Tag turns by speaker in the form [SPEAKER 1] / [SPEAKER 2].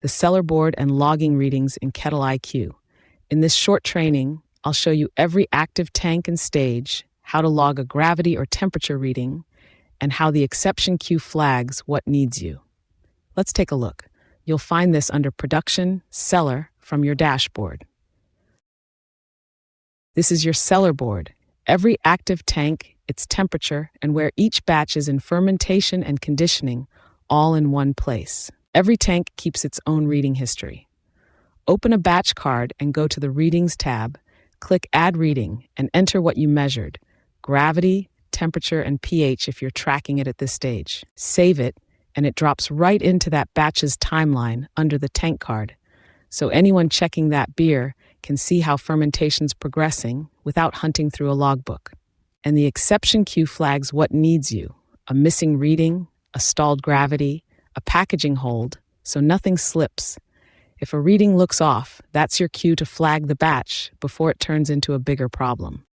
[SPEAKER 1] the cellar board and logging readings in KettleiQ. In this short training, I'll show you every active tank and stage, how to log a gravity or temperature reading, and how the exception queue flags what needs you. Let's take a look. You'll find this under Production, Cellar from your dashboard. This is your cellar board. Every active tank, its temperature, and where each batch is in fermentation and conditioning, all in one place. Every tank keeps its own reading history. Open a batch card and go to the Readings tab, click Add Reading, and enter what you measured: gravity, temperature, and pH if you're tracking it at this stage. Save it, and it drops right into that batch's timeline under the tank card, so anyone checking that beer can see how fermentation's progressing without hunting through a logbook. And the exception queue flags what needs you: a missing reading, a stalled gravity, a packaging hold, so nothing slips. If a reading looks off, that's your cue to flag the batch before it turns into a bigger problem.